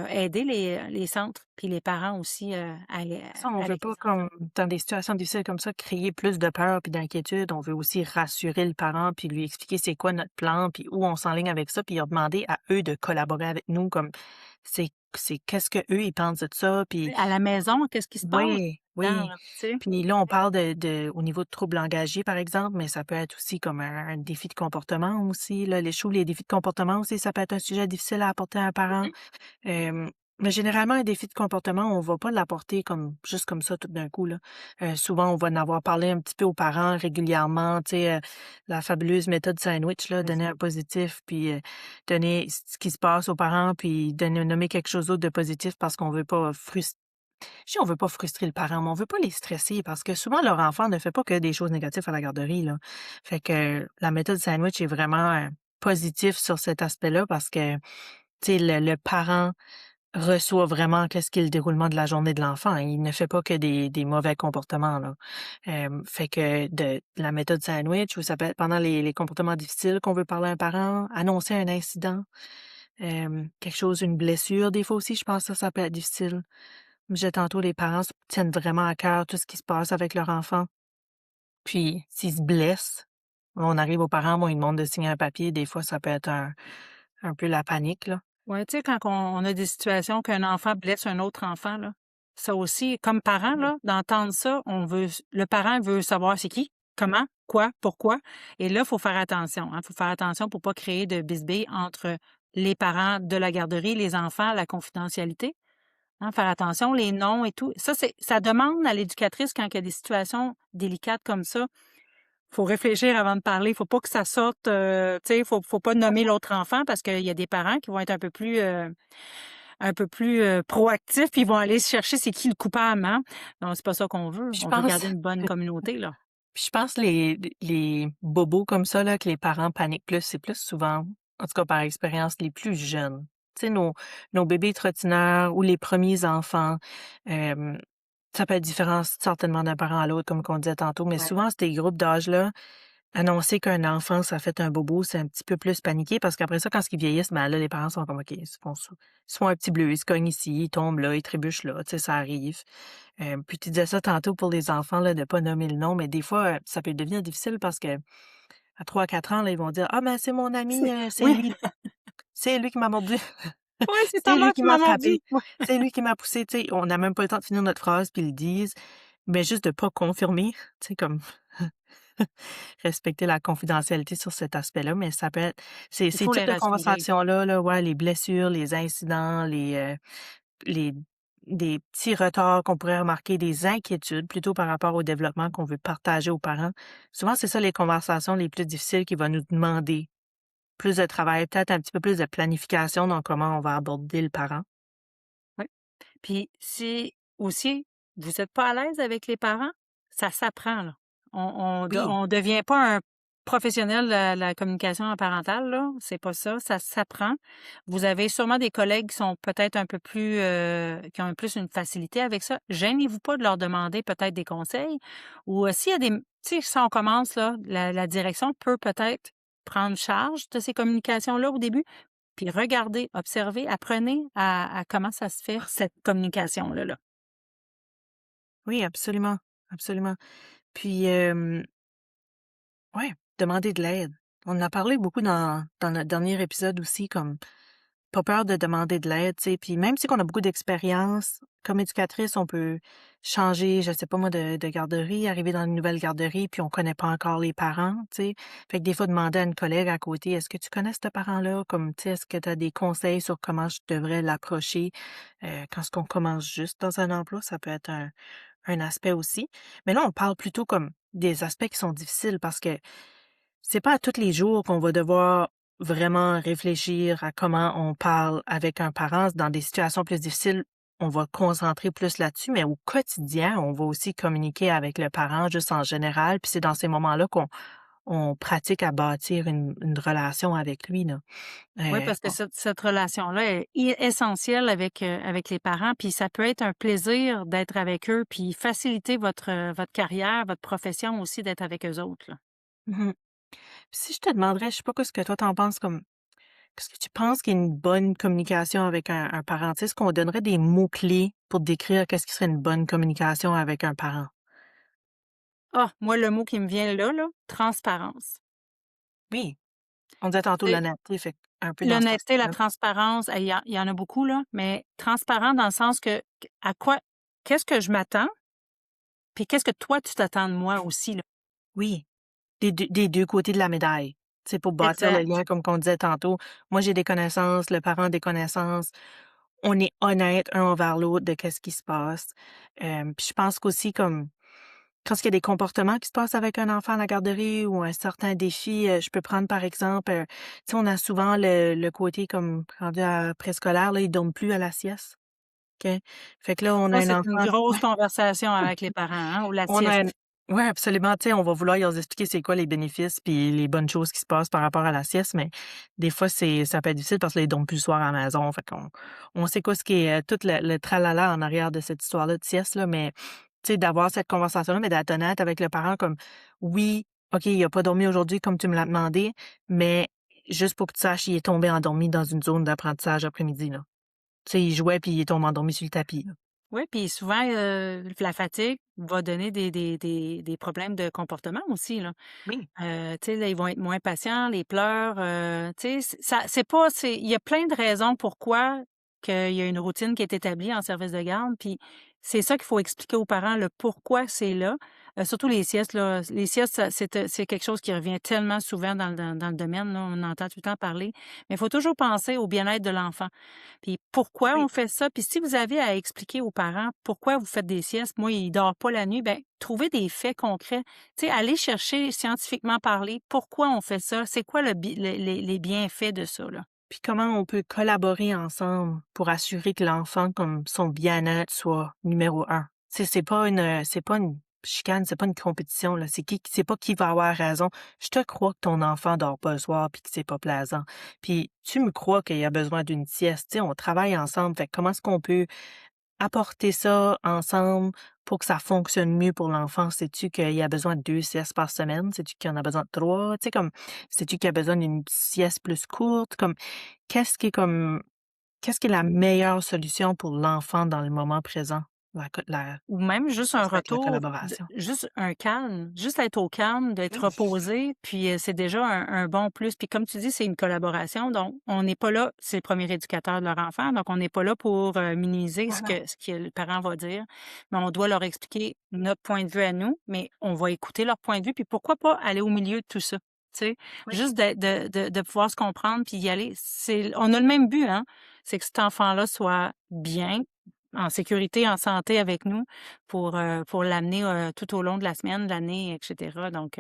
aider les centres, puis les parents aussi, Ça, on veut avec pas les enfants. comme dans des situations difficiles comme ça, créer plus de peur puis d'inquiétude. On veut aussi rassurer le parent puis lui expliquer c'est quoi notre plan puis où on s'enligne avec ça, puis leur demander à eux de collaborer avec nous comme c'est qu'est-ce que eux ils pensent de ça puis À la maison, qu'est-ce qui se passe oui, là-dedans, oui. là, tu sais? Puis là, on parle de au niveau de troubles langagiers, par exemple, mais ça peut être aussi comme un défi de comportement aussi, là. Les défis de comportement aussi, ça peut être un sujet difficile à apporter à un parent. Mmh. Hem, mais généralement, un défi de comportement, on va pas l'apporter comme juste comme ça tout d'un coup, là. Souvent, on va en avoir parlé un petit peu aux parents régulièrement, tu sais, la fabuleuse méthode sandwich, là, C'est donner ça. un positif, puis, donner ce qui se passe aux parents, puis donner nommer quelque chose d'autre de positif parce qu'on veut pas je dis on veut pas frustrer le parent, mais on veut pas les stresser parce que souvent leur enfant ne fait pas que des choses négatives à la garderie, là. Fait que la méthode sandwich est vraiment, positif sur cet aspect-là parce que, tu sais, le parent reçoit vraiment qu'est-ce qui est le déroulement de la journée de l'enfant. Il ne fait pas que des mauvais comportements, là. Fait que de la méthode sandwich où ça peut être pendant les comportements difficiles qu'on veut parler à un parent, annoncer un incident, quelque chose, une blessure, des fois aussi, je pense que ça peut être difficile. Comme je disais tantôt, les parents tiennent vraiment à cœur tout ce qui se passe avec leur enfant. Puis s'ils se blessent, on arrive aux parents, bon, ils demandent de signer un papier. Des fois, ça peut être un peu la panique, là. Ouais, tu sais, quand on a des situations qu'un enfant blesse un autre enfant, là, ça aussi, comme parent, Mmh. là, d'entendre ça, on veut le parent veut savoir c'est qui, comment, quoi, pourquoi. Et là, il faut faire attention, hein. Faut faire attention pour pas créer de bisbille entre les parents de la garderie, les enfants, la confidentialité, hein, faire attention, les noms et tout. Ça demande à l'éducatrice quand il y a des situations délicates comme ça. Faut réfléchir avant de parler. Faut pas que ça sorte, tu sais, faut pas nommer l'autre enfant parce qu'il y a des parents qui vont être un peu plus, proactifs, puis ils vont aller chercher c'est qui le coupable, hein. Non, c'est pas ça qu'on veut. Puis je On veut pense garder une bonne communauté, là. puis je pense les bobos comme ça, là, que les parents paniquent plus, c'est plus souvent, en tout cas par expérience, les plus jeunes. Tu sais, nos bébés trottineurs ou les premiers enfants, hem, ça peut être différent certainement d'un parent à l'autre, comme qu'on disait tantôt, mais Ouais. souvent, ces groupes d'âge-là, annoncer qu'un enfant, ça fait un bobo, c'est un petit peu plus paniqué parce qu'après ça, quand ils vieillissent, ben là, les parents sont comme: «OK, ils se font un petit bleu, ils se cognent ici, ils tombent là, ils trébuchent là», tu sais, ça arrive. Puis tu disais ça tantôt pour les enfants, là, de pas nommer le nom, mais des fois, ça peut devenir difficile parce que à 3 4 ans, là, ils vont dire: «Ah ben, c'est mon ami, C'est c'est oui, lui, c'est lui qui m'a mordu, ouais, c'est ta c'est lui mère qui qui m'a m'a mordu. frappé, c'est lui qui m'a poussé», tu sais, on n'a même pas le temps de finir notre phrase puis ils le disent, mais juste de pas confirmer, tu sais, comme respecter la confidentialité sur cet aspect-là, mais ça peut être Il ces faut les types de rassurer. conversations-là, là, ouais, les blessures, les incidents, les des petits retards qu'on pourrait remarquer, des inquiétudes plutôt par rapport au développement qu'on veut partager aux parents. Souvent, c'est ça les conversations les plus difficiles qui vont nous demander plus de travail, peut-être un petit peu plus de planification dans comment on va aborder le parent. Oui. Puis si aussi, vous êtes pas à l'aise avec les parents, ça s'apprend, là. Oui, On devient pas un professionnel de la communication parentale, là, c'est pas ça, ça s'apprend. Vous avez sûrement des collègues qui sont peut-être un peu plus, qui ont plus une facilité avec ça. Gênez-vous pas de leur demander peut-être des conseils ou, s'il y a des tu sais, si on commence là, la direction peut peut-être prendre charge de ces communications-là au début, puis regardez, observez, apprenez à comment ça se fait cette communication-là, là. oui, absolument, absolument. Puis, ouais, demander de l'aide. On en a parlé beaucoup dans notre dernier épisode aussi, comme pas peur de demander de l'aide, tu sais. Puis même si qu'on a beaucoup d'expérience, comme éducatrice, on peut changer, je sais pas moi, de garderie, arriver dans une nouvelle garderie, puis on connaît pas encore les parents, tu sais. Fait que des fois, demander à une collègue à côté, est-ce que tu connais ce parent-là? Comme, tu sais, est-ce que tu as des conseils sur comment je devrais l'approcher quand est-ce qu'on commence juste dans un emploi? Ça peut être un aspect aussi. Mais là, on parle plutôt comme des aspects qui sont difficiles parce que c'est pas à tous les jours qu'on va devoir vraiment réfléchir à comment on parle avec un parent. Dans des situations plus difficiles, on va concentrer plus là-dessus, mais au quotidien, on va aussi communiquer avec le parent juste en général. Puis c'est dans ces moments-là qu'on on pratique à bâtir une relation avec lui, là. Oui, parce que Bon. cette relation-là est essentielle avec les parents, puis ça peut être un plaisir d'être avec eux, puis faciliter votre carrière, votre profession aussi d'être avec eux autres, là. Mhm. Puis si je te demanderais, je sais pas ce que toi t'en penses comme qu'est-ce que tu penses qu'il y a une bonne communication avec un parent? Tu sais, est-ce qu'on donnerait des mots-clés pour décrire qu'est-ce qui serait une bonne communication avec un parent? Ah, moi, le mot qui me vient là, transparence. Oui, on disait tantôt Tu l'honnêteté, fait un peu dans ce l'honnêteté, la sens-là. transparence, il y en a beaucoup, là, mais transparent dans le sens que à quoi qu'est-ce que je m'attends, puis qu'est-ce que toi tu t'attends de moi aussi, là. Oui, des deux côtés de la médaille. C'est pour bâtir le Exact. lien comme qu'on disait tantôt. Moi, j'ai des connaissances, le parent a des connaissances. On est honnête un envers l'autre de qu'est-ce qui se passe. Puis je pense qu'aussi comme quand il y a des comportements qui se passent avec un enfant à la garderie ou un certain défi, je peux prendre par exemple, tu sais, on a souvent le côté comme rendu à préscolaire, là, ils dorment plus à la sieste, OK? Fait que là, on a Ça, un c'est une enfant. grosse conversation avec les parents, hein, ou la On a sieste. un Ouais, absolument, tu sais, on va vouloir leur expliquer c'est quoi les bénéfices puis les bonnes choses qui se passent par rapport à la sieste, mais des fois, ça peut être difficile parce qu'ils dorment plus le soir à la maison. Fait qu'on sait quoi ce qui est, tout le tralala en arrière de cette histoire-là de sieste, là, mais tu sais, d'avoir cette conversation-là, mais d'être honnête avec le parent comme: «Oui, OK, il a pas dormi aujourd'hui comme tu me l'as demandé, mais juste pour que tu saches, il est tombé endormi dans une zone d'apprentissage après-midi, là. Tu sais, il jouait puis il est tombé endormi sur le tapis, là». Oui, puis souvent, la fatigue va donner des problèmes de comportement aussi, là. Oui. Tu sais, là, ils vont être moins patients, les pleurs, tu sais, c'est pas il y a plein de raisons pourquoi qu'il y a une routine qui est établie en service de garde, puis c'est ça qu'il faut expliquer aux parents, le pourquoi c'est là. Surtout les siestes, là. Les siestes, c'est quelque chose qui revient tellement souvent dans le domaine, là, on entend tout le temps parler, mais il faut toujours penser au bien-être de l'enfant. Puis pourquoi Oui. on fait ça? Puis si vous avez à expliquer aux parents pourquoi vous faites des siestes, moi, il dort pas la nuit, ben trouvez des faits concrets. Tu sais, allez chercher scientifiquement parler pourquoi on fait ça, c'est quoi les bienfaits de ça, là. Puis comment on peut collaborer ensemble pour assurer que l'enfant, comme son bien-être soit numéro un. C'est pas une chicane, c'est pas une compétition, là. C'est pas qui va avoir raison. Je te crois que ton enfant dort pas le soir puis que c'est pas plaisant. Puis tu me crois qu'il a besoin d'une sieste. Tu sais, on travaille ensemble. Fait que comment est-ce qu'on peut apporter ça ensemble pour que ça fonctionne mieux pour l'enfant? Sais-tu qu'il a besoin de 2 siestes par semaine? Sais-tu qu'il en a besoin de 3? Tu sais, comme, sais-tu qu'il a besoin d'une sieste plus courte? Comme, qu'est-ce qui est comme, qu'est-ce qui est la meilleure solution pour l'enfant dans le moment présent? Ou même juste Ça un serait avec la retour de collaboration. juste un calme, juste être au calme, d'être Oui. reposé, puis, c'est déjà un bon plus. Puis comme tu dis, c'est une collaboration, donc on n'est pas là c'est le premier éducateur de leur enfant, donc on n'est pas là pour, minimiser Voilà. ce que le parent va dire, mais on doit leur expliquer notre point de vue à nous, mais on va écouter leur point de vue, puis pourquoi pas aller au milieu de tout ça, tu sais? Oui. Juste de pouvoir se comprendre puis y aller. On a le même but, hein, c'est que cet enfant-là soit bien, en sécurité, en santé avec nous pour l'amener, tout au long de la semaine, de l'année et cetera. Donc,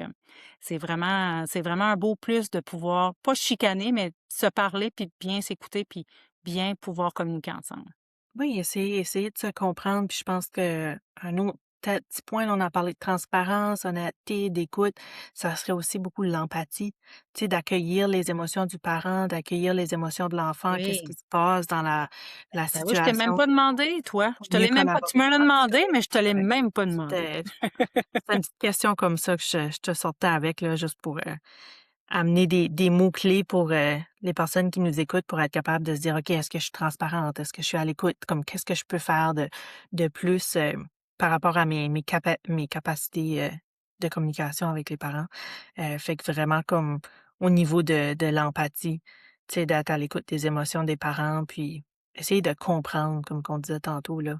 c'est vraiment un beau plus de pouvoir pas chicaner, mais se parler puis de bien s'écouter puis bien pouvoir communiquer ensemble. Oui, essayer de se comprendre, puis je pense que un autre petit point, là, on a parlé de transparence, honnêteté, d'écoute, ça serait aussi beaucoup l'empathie. Tu sais, d'accueillir les émotions du parent, d'accueillir les émotions de l'enfant, qu'est-ce qui Oui. se passe dans la Ben oui, je t'ai même situation pas demandé, toi. pour Je te mieux l'ai même pas tu collaborer. me l'as Ah, c'est demandé, correct, mais je te c'est l'ai correct. même pas demandé. C'était une petite question comme ça que je te sortais avec, là, juste pour, amener des mots-clés pour, les personnes qui nous écoutent pour être capable de se dire: «OK, est-ce que je suis transparente? Est-ce que je suis à l'écoute? Comme qu'est-ce que je peux faire de plus, par rapport à mes capacités, de communication avec les parents?» Fait que vraiment comme au niveau de l'empathie, tu sais, d'être à l'écoute des émotions des parents, puis essayer de comprendre, comme qu'on disait tantôt, là,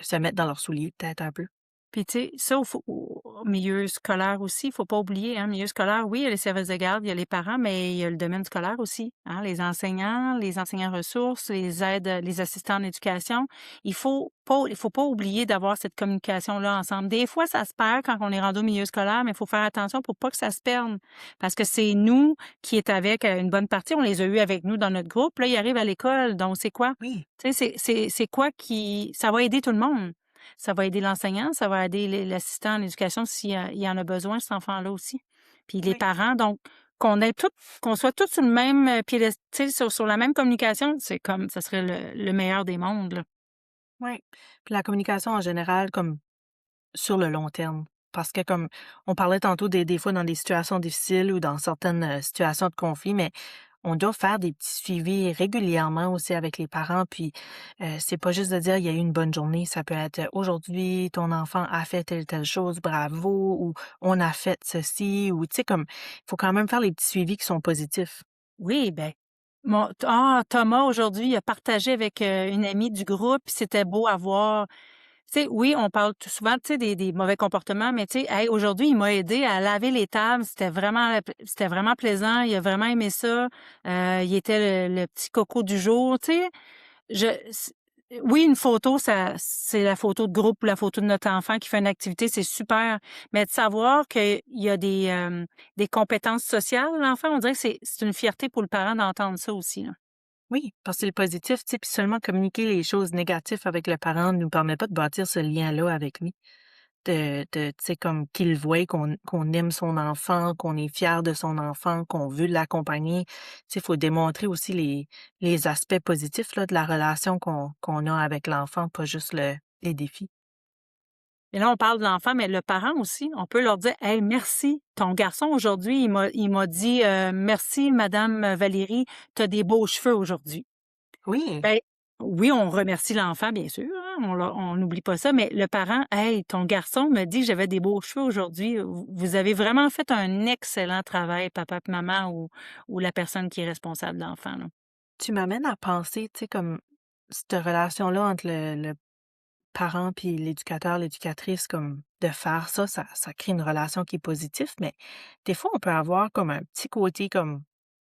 se mettre dans leurs souliers peut-être un peu. Puis tu sais, ça au milieu scolaire aussi, il faut pas oublier, hein, milieu scolaire, oui, il y a les services de garde, il y a les parents, mais il y a le domaine scolaire aussi, hein, les enseignants ressources, les aides, les assistants en éducation. Il faut pas oublier d'avoir cette communication-là ensemble. Des fois, ça se perd quand on est rendu au milieu scolaire, mais il faut faire attention pour pas que ça se perde. Parce que c'est nous qui est avec une bonne partie, on les a eus avec nous dans notre groupe, là, ils arrivent à l'école, donc c'est quoi? Oui, Tu sais, c'est quoi qui ça va aider tout le monde. Ça va aider l'enseignant, ça va aider l'assistant en éducation s'il y en a besoin, cet enfant-là aussi. Puis les oui, parents, donc qu'on soit tous sur le même piédestal, sur la même communication, c'est comme ça serait le meilleur des mondes, là. oui. Puis la communication en général, comme sur le long terme. Parce que comme on parlait tantôt des fois dans des situations difficiles ou dans certaines, situations de conflit, mais on doit faire des petits suivis régulièrement aussi avec les parents. Puis, c'est pas juste de dire: «Il y a eu une bonne journée». Ça peut être: «Aujourd'hui, ton enfant a fait telle chose, bravo» ou «On a fait ceci» ou tu sais, comme, il faut quand même faire les petits suivis qui sont positifs. Oui, ben Thomas aujourd'hui, il a partagé avec, une amie du groupe, puis c'était beau à voir. Tu sais, oui, on parle tout souvent, tu sais, des mauvais comportements, mais tu sais, hey, aujourd'hui, il m'a aidé à laver les tables. C'était vraiment plaisant. Il a vraiment aimé ça. Il était le petit coco du jour, tu sais. Je c Oui, une photo, ça c'est la photo de groupe ou la photo de notre enfant qui fait une activité, c'est super. Mais de savoir qu'il y a des compétences sociales, l'enfant, on dirait que c'est une fierté pour le parent d'entendre ça aussi, là. Oui, parce que c'est le positif, tu sais, puis seulement communiquer les choses négatives avec le parent ne nous permet pas de bâtir ce lien-là avec lui. Tu sais, comme qu'il voie qu'on aime son enfant, qu'on est fier de son enfant, qu'on veut l'accompagner. Tu sais, il faut démontrer aussi les aspects positifs, là, de la relation qu'on a avec l'enfant, pas juste les défis. Et là, on parle de l'enfant, mais le parent aussi, on peut leur dire: «Hey, merci, ton garçon aujourd'hui, il m'a dit, merci madame Valérie, tu as des beaux cheveux aujourd'hui». Oui, Ben, oui, on remercie l'enfant, bien sûr, hein, on n'oublie pas ça, mais le parent: «Hey, ton garçon me dit que j'avais des beaux cheveux aujourd'hui. Vous avez vraiment fait un excellent travail, papa et maman», ou la personne qui est responsable de l'enfant, là. tu m'amènes à penser, tu sais, comme cette relation-là entre le parent puis l'éducateur, l'éducatrice, comme de faire ça crée une relation qui est positive, mais des fois, on peut avoir comme un petit côté comme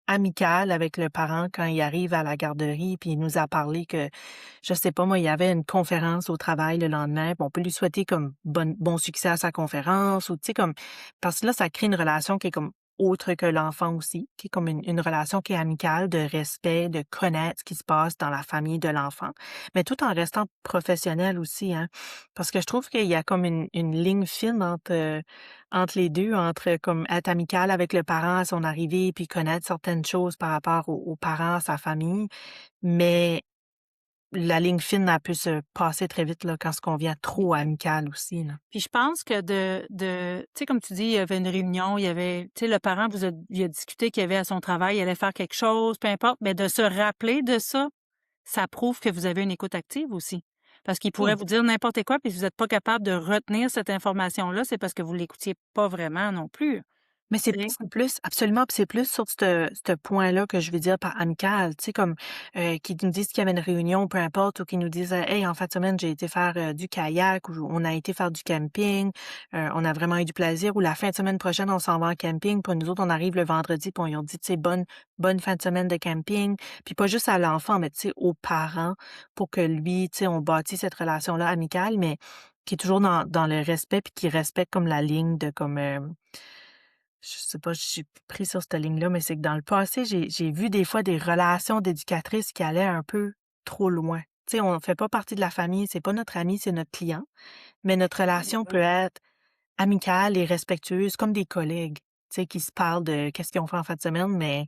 amical avec le parent quand il arrive à la garderie, puis il nous a parlé que, je sais pas moi, il y avait une conférence au travail le lendemain, puis on peut lui souhaiter comme bon succès à sa conférence ou tu sais comme parce que là, ça crée une relation qui est comme autre que l'enfant aussi, qui est comme une relation qui est amicale, de respect, de connaître ce qui se passe dans la famille de l'enfant, mais tout en restant professionnel aussi, hein. Parce que je trouve qu'il y a comme une ligne fine entre les 2, entre comme être amical avec le parent à son arrivée, puis connaître certaines choses par rapport aux parents, à sa famille. Mais la ligne fine, elle peut se passer très vite là, quand ce qu'on vient trop amical aussi, là. Puis je pense que tu sais, comme tu dis, il y avait une réunion, il y avait tu sais, le parent il a discuté qu'il y avait à son travail, il allait faire quelque chose, peu importe, mais de se rappeler de ça, ça prouve que vous avez une écoute active aussi. Parce qu'il pourrait Oui. vous dire n'importe quoi, puis si vous êtes pas capable de retenir cette information-là, c'est parce que vous l'écoutiez pas vraiment non plus, Mais c'est tu sais? c'est plus absolument, puis c'est plus sur ce point-là que je veux dire par amical, tu sais, comme, qu'ils nous disent qu'il y avait une réunion, peu importe, ou qu'ils nous disent: «Hey, en fin de semaine, j'ai été faire, du kayak» ou «On a été faire du camping, on a vraiment eu du plaisir» ou «La fin de semaine prochaine, on s'en va en camping». Puis nous autres, on arrive le vendredi, puis on leur dit, tu sais: «Bonne fin de semaine de camping». Puis pas juste à l'enfant, mais tu sais, aux parents pour que lui, tu sais, on bâtit cette relation-là amicale, mais qui est toujours dans le respect, puis qui respecte comme la ligne de comme, je sais pas, je suis pris sur cette ligne-là, mais c'est que dans le passé, j'ai vu des fois des relations d'éducatrices qui allaient un peu trop loin. Tu sais, on fait pas partie de la famille, c'est pas notre ami, c'est notre client, mais notre relation peut être amicale et respectueuse comme des collègues, tu sais, qui se parlent de qu'est-ce qu'ils ont fait en fin de semaine, mais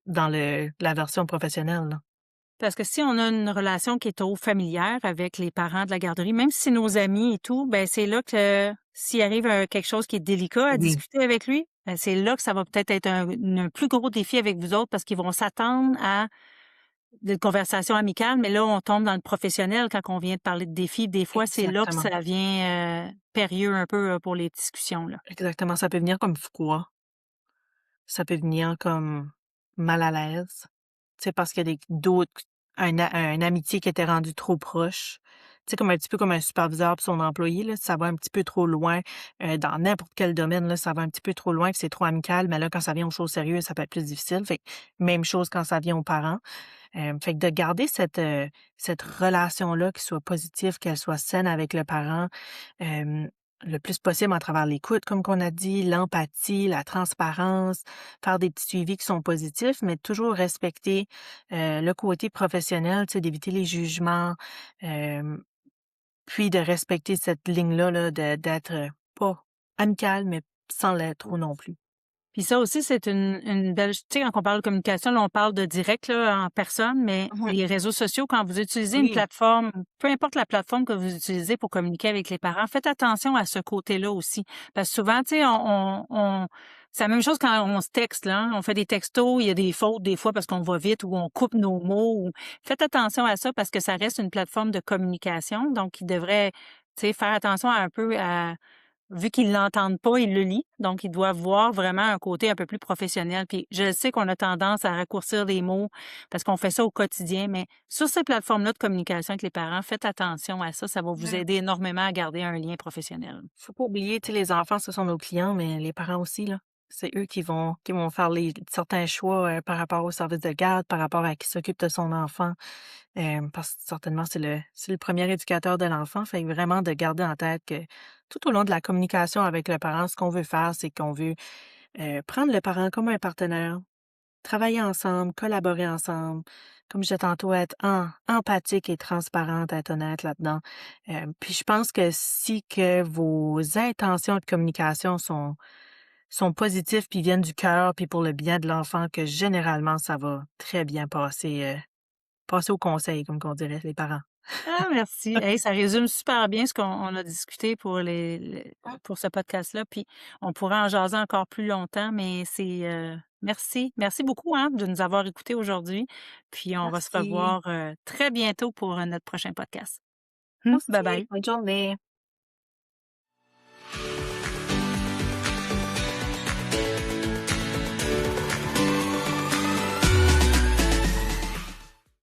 dans la version professionnelle, là. Parce que si on a une relation qui est trop familière avec les parents de la garderie, même si c'est nos amis et tout, ben c'est là que s'il arrive, quelque chose qui est délicat à Oui. discuter avec lui, ben c'est là que ça va peut-être être un plus gros défi avec vous autres parce qu'ils vont s'attendre à des conversations amicales, mais là, on tombe dans le professionnel quand on vient de parler de défis. Des fois, c'est là que Exactement. ça vient, périlleux un peu, pour les discussions, là. Exactement, ça peut venir comme froid. Ça peut venir comme mal à l'aise. Tu sais, parce qu'il y a des d'autres un amitié qui était rendu trop proche. Tu sais, comme un petit peu comme un superviseur pour son employé, là, ça va un petit peu trop loin, dans n'importe quel domaine, là, ça va un petit peu trop loin, puis c'est trop amical, mais là, quand ça vient aux choses sérieuses, ça peut être plus difficile. Fait que même chose quand ça vient aux parents. Fait que de garder cette relation-là qui soit positive, qu'elle soit saine avec le parent, hem, le plus possible à travers l'écoute, comme qu'on a dit, l'empathie, la transparence, faire des petits suivis qui sont positifs, mais toujours respecter, le côté professionnel, tu sais, d'éviter les jugements, hem, puis de respecter cette ligne-là, là, d'être, pas amical, mais sans l'être trop non plus. Puis ça aussi, c'est une belle tu sais, quand on parle de communication, là, on parle de direct, là, en personne, mais Mmh. les réseaux sociaux, quand vous utilisez une Oui. plateforme, peu importe la plateforme que vous utilisez pour communiquer avec les parents, faites attention à ce côté-là aussi. Parce que souvent, tu sais, on c'est la même chose quand on se texte, là, hein. On fait des textos, il y a des fautes des fois parce qu'on va vite ou on coupe nos mots ou faites attention à ça parce que ça reste une plateforme de communication, donc il devrait, tu sais, faire attention à un peu à vu qu'ils l'entendent pas, ils le lisent, donc ils doivent voir vraiment un côté un peu plus professionnel. Puis je sais qu'on a tendance à raccourcir les mots parce qu'on fait ça au quotidien, mais sur ces plateformes-là de communication avec les parents, faites attention à ça, ça va vous Ouais. aider énormément à garder un lien professionnel. Faut pas oublier, tu sais, les enfants, ce sont nos clients, mais les parents aussi, là. C'est eux qui vont faire certains choix, par rapport au service de garde, par rapport à qui s'occupe de son enfant. Parce que certainement, c'est le premier éducateur de l'enfant. Fait que vraiment de garder en tête que tout au long de la communication avec le parent, ce qu'on veut faire, c'est qu'on veut, prendre le parent comme un partenaire, travailler ensemble, collaborer ensemble. Comme je disais tantôt, être empathique et transparente, être honnête là-dedans. Puis je pense que si que vos intentions de communication sont positives, puis viennent du cœur, puis pour le bien de l'enfant, que généralement ça va très bien passer au conseil, comme qu'on dirait les parents. Ah merci. Hey, ça résume super bien ce qu'on a discuté pour pour ce podcast-là, puis on pourrait en jaser encore plus longtemps, mais merci. Merci beaucoup, hein, de nous avoir écoutés aujourd'hui, puis on va se Merci. revoir, très bientôt pour, notre prochain podcast. Bye Merci. bye. Bonne journée.